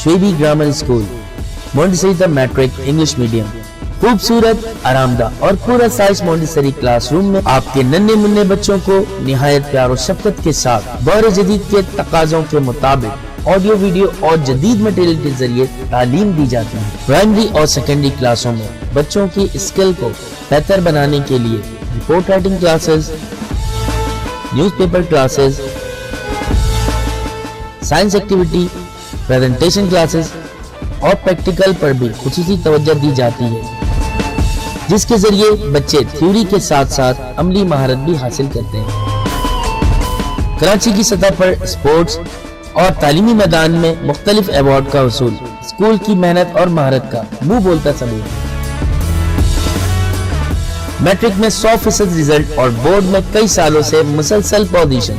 शेबी grammar school, Montessori matric English medium. खूबसूरत, आरामदायक और पूरा साइज मोंटेसरी क्लासरूम में आपके नन्हे मुन्ने बच्चों को निहायत प्यार और शफकत के साथ दौर जदीद के तकाज़ों के मुताबिक ऑडियो, वीडियो और जदीद मटेरियल के जरिए तालीम दी जाती है। प्राइमरी और सेकेंडरी क्लासों में बच्चों की स्किल को बेहतर बनाने के लिए report writing classes, newspaper classes, science activity, presentation classes और प्रैक्टिकल पर भी खुसूसी तवज्जो दी जाती है, जिसके जरिए बच्चे थ्योरी के साथ साथ अमली महारत भी हासिल करते हैं। कराची की सतह पर स्पोर्ट्स और तालीमी मैदान में मुख्तलिफ अवार्ड का वसूल स्कूल की मेहनत और महारत का मुंह बोलता सबूत है। मैट्रिक में 100% रिजल्ट और बोर्ड में कई सालों से मुसलसल पोजीशन।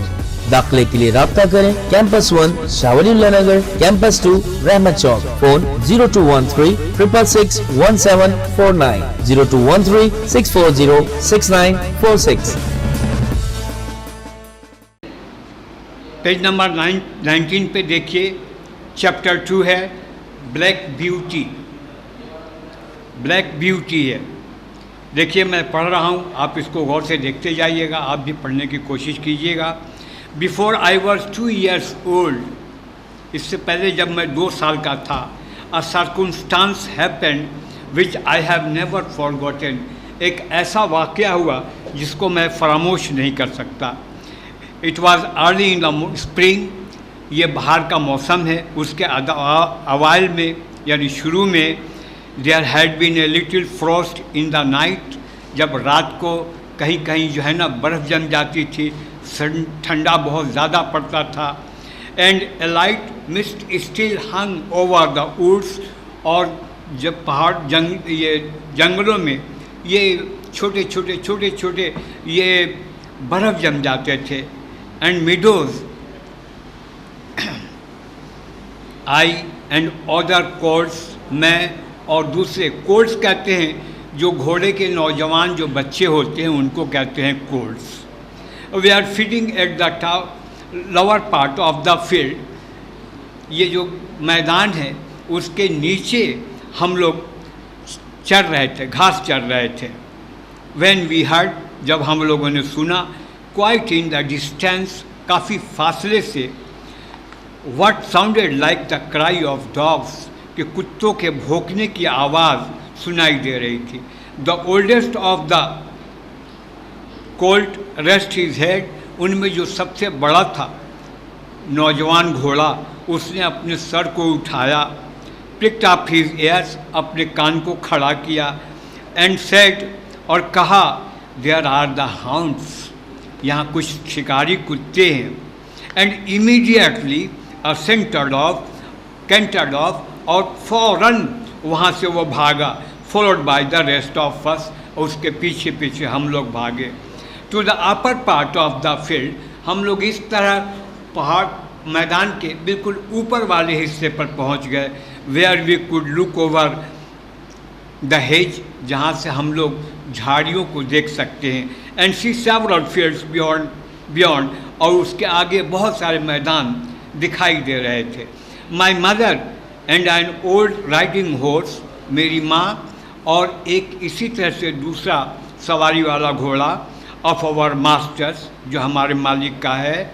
दाखिले के लिए राब्ता करें कैंपस 1 शाहवलीउल्लाह नगर, कैंपस 2 रहमत चौक। फोन 0213 666 1749, 0213 640 6946। पेज नंबर 19 पे देखिए, चैप्टर 2 है ब्लैक ब्यूटी। ब्लैक ब्यूटी है। देखिए मैं पढ़ रहा हूँ, आप इसको गौर से देखते जाइएगा, आप भी पढ़ने की कोशिश कीजिएगा। Before I was 2 years old, इससे पहले जब मैं 2 साल का था, a circumstance happened which I have never forgotten, एक ऐसा वाक़या हुआ जिसको मैं फरामोश नहीं कर सकता। It was early in the spring, ये बाहर का मौसम है, उसके अवाइल में यानी शुरू में there had been a little frost in the night, जब रात को कहीं कहीं जो है ना बर्फ़ जम जाती थी, ठंडा बहुत ज़्यादा पड़ता था। And a light mist still hung over the woods, और जब पहाड़ ये जंगलों में ये छोटे छोटे ये बर्फ़ जम जाते थे। And meadows I and other colds, मैं और दूसरे कोल्ड्स कहते हैं जो घोड़े के नौजवान जो बच्चे होते हैं उनको कहते हैं colts. We are feeding at the lower part of the field, ये जो मैदान है उसके नीचे हम लोग चर रहे थे, घास चर रहे थे। व्हेन वी हर्ड, जब हम लोगों ने सुना, क्वाइट इन द डिस्टेंस, काफ़ी फासले से, what sounded like the cry of dogs, कि कुत्तों के भौंकने की आवाज़ सुनाई दे रही थी। The oldest of the Colt rest his head, उनमें जो सबसे बड़ा था नौजवान घोड़ा, उसने अपने सर को उठाया, पिक्ड अप हिज ईयर्स, अपने कान को खड़ा किया, एंड सेड, और कहा, देयर आर द हाउंड्स, यहाँ कुछ शिकारी कुत्ते हैं। And immediately a cantered off, और फौरन वहाँ से वो भागा, followed by the rest of us, और उसके पीछे पीछे हम लोग भागे। To the upper part of the field, हम लोग इस तरह पहाड़ मैदान के बिल्कुल ऊपर वाले हिस्से पर पहुंच गए, where we could look over the hedge, जहां से हम लोग झाड़ियों को देख सकते हैं। And see several fields beyond, और उसके आगे बहुत सारे मैदान दिखाई दे रहे थे। My mother and an old riding horse, मेरी माँ और एक इसी तरह से दूसरा सवारी वाला घोड़ा ऑफ आवर मास्टर्स, जो हमारे मालिक का है,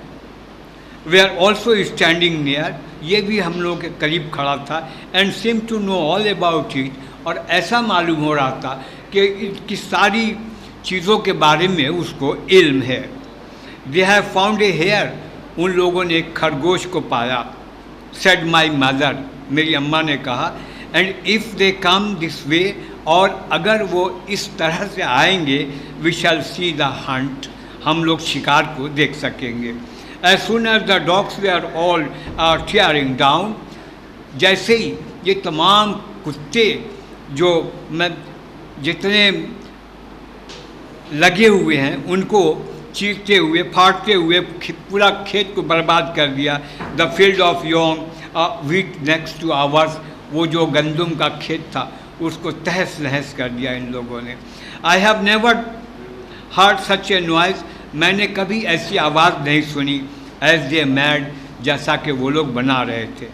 were also standing near, ये भी हम लोग के करीब खड़ा था। And seem to know all about it, और ऐसा मालूम हो रहा था कि इसकी सारी चीज़ों के बारे में उसको इल्म है। They have found a hare, उन लोगों ने एक खरगोश को पाया। सेड माई मदर, मेरी अम्मा ने कहा। And if they come this way, और अगर वो इस तरह से आएंगे, we shall see the hunt, हम लोग शिकार को देख सकेंगे। As soon as the dogs were all tearing down, जैसे ही ये तमाम कुत्ते जो जितने लगे हुए हैं उनको चीरते हुए, फाड़ते हुए पूरा खेत को बर्बाद कर दिया। The field of Yong wheat next two hours, वो जो गंदुम का खेत था उसको तहस नहस कर दिया इन लोगों ने। आई have never heard such A noise, मैंने कभी ऐसी आवाज़ नहीं सुनी। एज दे मैड, जैसा कि वो लोग बना रहे थे।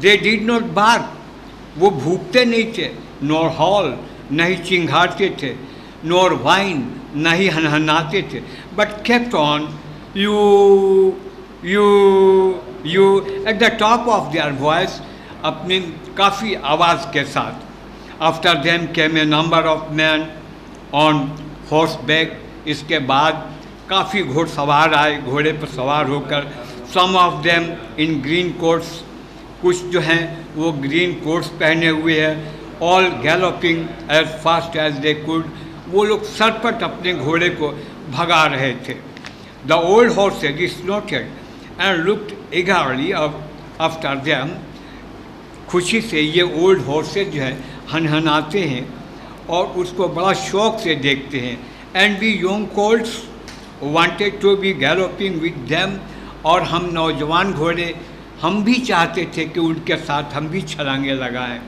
दे डिड नॉट बार्क, वो भूखते नहीं थे, नॉर हॉल, नहीं चिंघाड़ते थे, नॉर वाइन, नहीं हनहनाते थे, but kept on you at the top of their voice, अपनी काफ़ी आवाज़ के साथ. After them came a number of man on horseback, इसके बाद काफ़ी घोड़सवार आए घोड़े पर सवार होकर. Some of them in green coats, कुछ जो हैं वो ग्रीन कोट्स पहने हुए हैं. All galloping as fast as they could, वो लोग सरपट अपने घोड़े को भगा रहे थे. The old horse's स्नॉटेड and looked ईगरली after them, खुशी से ये ओल्ड हॉर्सेज जो है हनहनाते हैं और उसको बड़ा शौक से देखते हैं. And we young colts wanted to be galloping with them, और हम नौजवान घोड़े हम भी चाहते थे कि उनके साथ हम भी छलांगे लगाएं.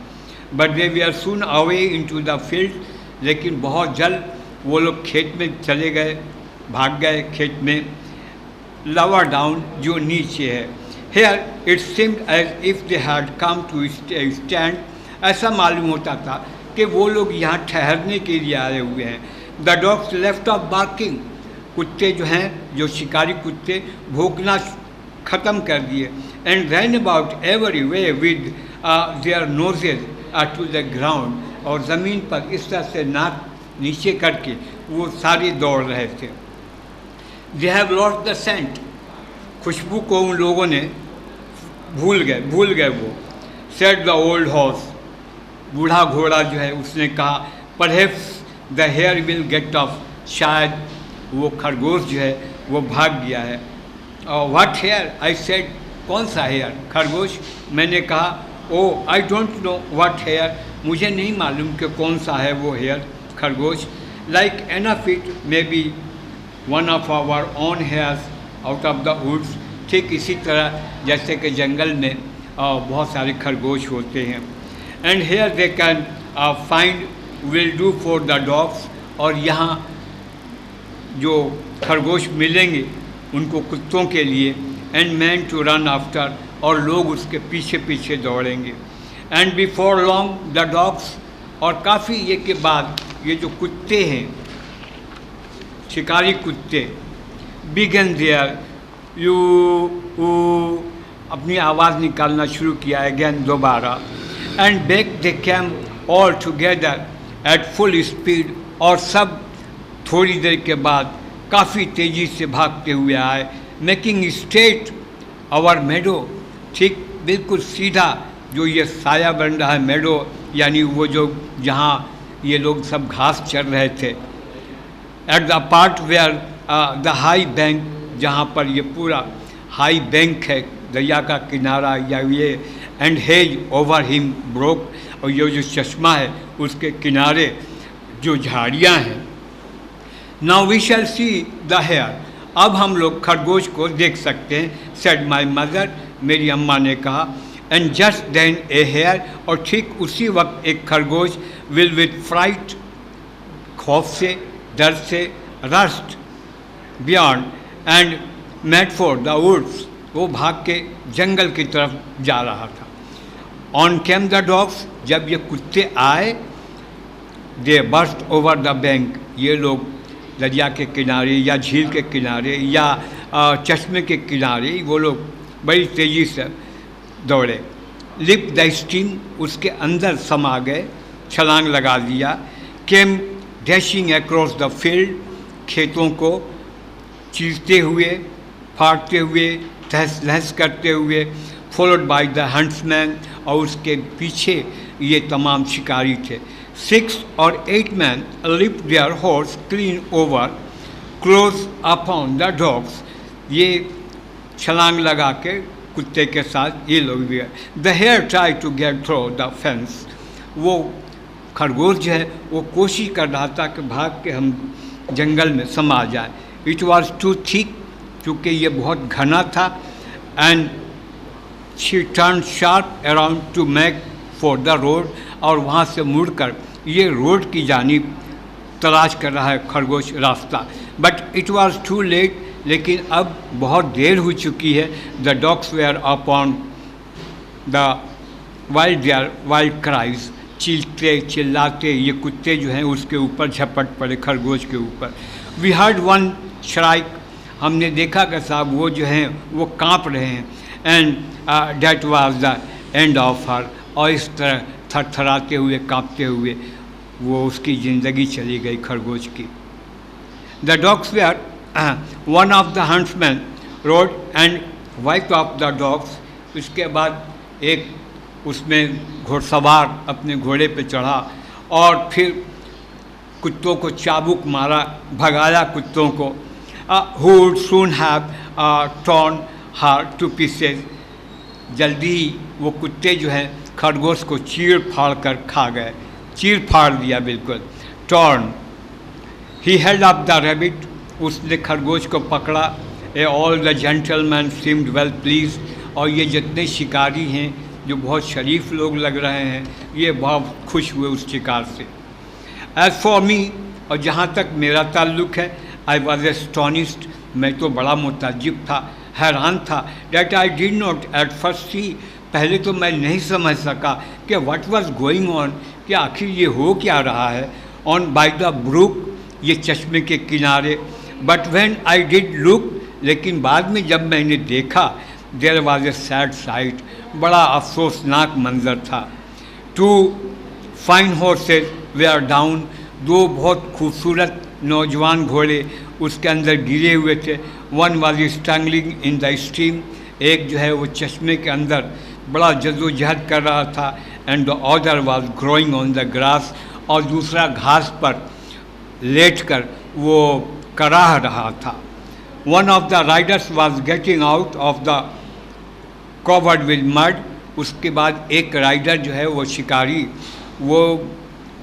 But they were soon away into the field, लेकिन बहुत जल्द वो लोग खेत में चले गए, भाग गए खेत में. लोअर डाउन, जो नीचे है. Here it seemed as if they had come to stand, ऐसा मालूम होता था कि वो लोग यहाँ ठहरने के लिए आए हुए हैं. The dogs left of barking, कुत्ते जो हैं, जो शिकारी कुत्ते, भौंकना ख़त्म कर दिए. And run about every way with their noses to the ground, और ज़मीन पर इस तरह से नाक नीचे करके वो सारे दौड़ रहे थे. They have lost the scent, खुशबू को उन लोगों ने भूल गए वो. सेड द ओल्ड हॉर्स, बूढ़ा घोड़ा जो है उसने कहा, perhaps the hare will get off, शायद वो खरगोश जो है वो भाग गया है. व्हाट हेयर, आई सेड, कौन सा हेयर, खरगोश. मैंने कहा, oh I don't know what hare, मुझे नहीं मालूम कि कौन सा है वो हेयर, खरगोश. Like enough it may be one of our own hares out of the woods, ठीक इसी तरह जैसे कि जंगल में बहुत सारे खरगोश होते हैं. And hare they can find will do for the dogs, और यहाँ जो खरगोश मिलेंगे उनको कुत्तों के लिए. And men to run after, और लोग उसके पीछे पीछे दौड़ेंगे. And before long the dogs, और काफ़ी ये के बाद ये जो कुत्ते हैं, शिकारी कुत्ते, बिगन देयर यू, अपनी आवाज़ निकालना शुरू किया अगेन दोबारा. And back they came all together at full speed, और सब थोड़ी देर के बाद काफ़ी तेज़ी से भागते हुए आए. मेकिंग स्ट्रेट आवर मेडो, ठीक बिल्कुल सीधा जो ये साया बन रहा है, मेडो यानी वो जो जहाँ ये लोग सब घास चर रहे थे. At the part where the high bank, जहाँ पर ये पूरा हाई बैंक है, दरिया का किनारा या ये. And hedge over him broke, और ये जो चश्मा है उसके किनारे जो झाड़ियाँ हैं. Now we shall see the hare, अब हम लोग खरगोश को देख सकते हैं. सेड माई मदर, मेरी अम्मा ने कहा. And just then a hare, और ठीक उसी वक्त एक खरगोश विल विद फ्राइट, खौफ से, डर से, rushed beyond and made for the woods, वो भाग के जंगल की तरफ जा रहा था. ऑन केम द डॉग्स, जब ये कुत्ते आए, दे बर्स्ट ओवर द बैंक, ये लोग दरिया के किनारे या झील के किनारे या चश्मे के किनारे वो लोग बड़ी तेज़ी से दौड़े. लिप द स्ट्रीम, उसके अंदर समा गए, छलांग लगा दिया. केम डैशिंग अक्रॉस द फील्ड, खेतों को चीरते हुए, फाड़ते हुए, तहस नहस करते हुए. फॉलोड बाय द हंट्समैन, और उसके पीछे ये तमाम शिकारी थे. 6 or 8 men leaped their horse clean over, close upon the dogs. ये छलांग लगा के कुत्ते के साथ ये लोग भी है. The hare tried to get through the fence. वो खरगोश जो है वो कोशिश कर रहा था कि भाग के हम जंगल में समा जाए. It was too thick, चूँकि ये बहुत घना था. And she turned sharp around to make for the road, और वहाँ से मुड़कर ये रोड की जानिब तलाश कर रहा है खरगोश रास्ता. But it was too late, लेकिन अब बहुत देर हो चुकी है. The dogs were upon the wild cries, चीखते चिल्लाते ये कुत्ते जो हैं उसके ऊपर झपट पड़े, खरगोश के ऊपर। वी हर्ड वन श्राइक, हमने देखा कि साहब वो जो हैं वो कांप रहे हैं। And that was the end of her, और इस तरह थरथराते हुए कांपते हुए वो उसकी ज़िंदगी चली गई खरगोश की। The dogs were, one of the huntsman rode and wife of the dogs, उसके बाद एक उसमें घुड़सवार अपने घोड़े पे चढ़ा और फिर कुत्तों को चाबुक मारा, भगाया कुत्तों को। who would soon have torn her to pieces, जल्दी ही वो कुत्ते जो हैं खरगोश को चीर फाड़ कर खा गए, चीर फाड़ दिया बिल्कुल। Torn, he held up the rabbit, उसने खरगोश को पकड़ा। A all the gentleman seemed well please, और ये जितने शिकारी हैं जो बहुत शरीफ लोग लग रहे हैं ये बहुत खुश हुए उस शिकार से। एज फॉर मी, और जहाँ तक मेरा ताल्लुक़ है, आई वॉज एस्टॉनिश्ड, मैं तो बड़ा मुताज्जिब था, हैरान था। That I did not at first see, पहले तो मैं नहीं समझ सका कि व्हाट वाज गोइंग ऑन, कि आखिर ये हो क्या रहा है। ऑन बाय द ब्रूक, ये चश्मे के किनारे। But when I did look, लेकिन बाद में जब मैंने देखा, there was a sad sight, बड़ा अफसोसनाक मंजर था। Two fine horses were down, दो बहुत खूबसूरत नौजवान घोड़े उसके अंदर गिरे हुए थे। One was strangling in the stream, एक जो है वो चश्मे के अंदर बड़ा जद्दोजहद कर रहा था। And the other was growing on the grass, और दूसरा घास पर लेटकर वो कराह रहा था। One of the Riders was getting out of the covered with mud, उसके बाद एक राइडर जो है वो शिकारी वो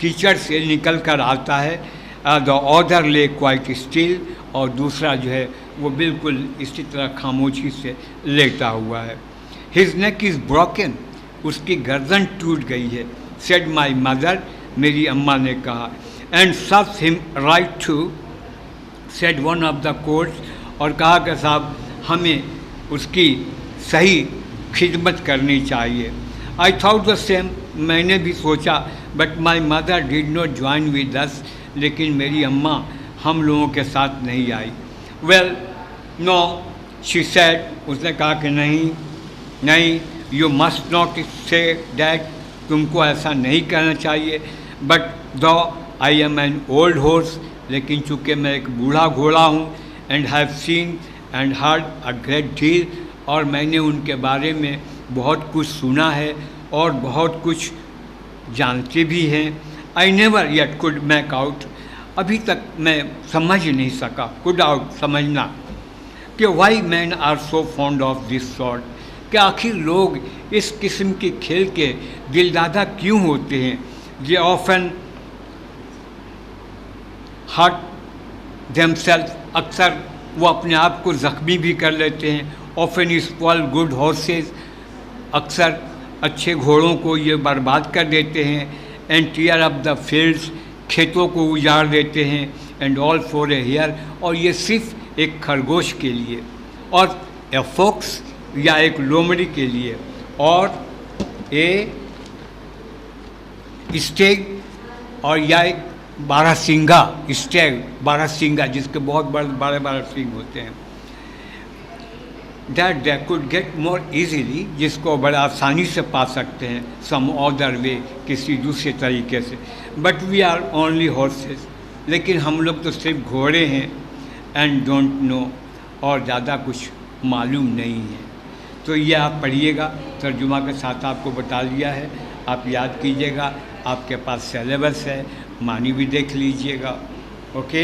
कीचड़ से निकल कर आता है। द अदर ले क्वाइट स्टिल, और दूसरा जो है वो बिल्कुल इसी तरह खामोशी से लेटा हुआ है। हिज नेक इज़ ब्रोकन, उसकी गर्दन टूट गई है। सेड माई मदर, मेरी अम्मा ने कहा। And serves him right too, said one of the courts, और कहा कि साहब हमें उसकी सही खिदमत करनी चाहिए। आई थॉट द सेम, मैंने भी सोचा। But my mother did not join with us, लेकिन मेरी अम्मा हम लोगों के साथ नहीं आई। वेल नो, शी सेड, उसने कहा कि नहीं, you must not say that, तुमको ऐसा नहीं कहना चाहिए। बट दो I am an old horse, लेकिन चूँकि मैं एक बूढ़ा घोड़ा हूँ, and have seen and heard a great deal, और मैंने उनके बारे में बहुत कुछ सुना है और बहुत कुछ जानते भी हैं। I never yet could make out, अभी तक मैं समझ नहीं सका, कुड आउट समझना, कि why men are so fond of this sort, कि आखिर लोग इस किस्म के खेल के दिलदादा क्यों होते हैं। दे ऑफन हर्ट देमसेल्फ, अक्सर वो अपने आप को ज़ख्मी भी कर लेते हैं। ऑफन स्पॉइल गुड हॉर्सेज, अक्सर अच्छे घोड़ों को ये बर्बाद कर देते हैं। And tear up the fields, खेतों को उजाड़ देते हैं। And all for a hare, और ये सिर्फ एक खरगोश के लिए, और ए फॉक्स या एक लोमड़ी के लिए, और ए स्टेग, और या एक बारहसिंगा, स्टेग बारहसिंगा जिसके बहुत बड़े बड़े सिंग होते हैं। That they could get more easily, जिसको बड़ा आसानी से पा सकते हैं सम अदर वे, किसी दूसरे तरीके से। But we are only horses, लेकिन हम लोग तो सिर्फ घोड़े हैं। एंड डोंट नो, और ज़्यादा कुछ मालूम नहीं है। तो ये आप पढ़िएगा, तर्जुमा के साथ आपको बता दिया है, आप याद कीजिएगा। आपके पास सिलेबस है, मानी भी देख लीजिएगा। ओके।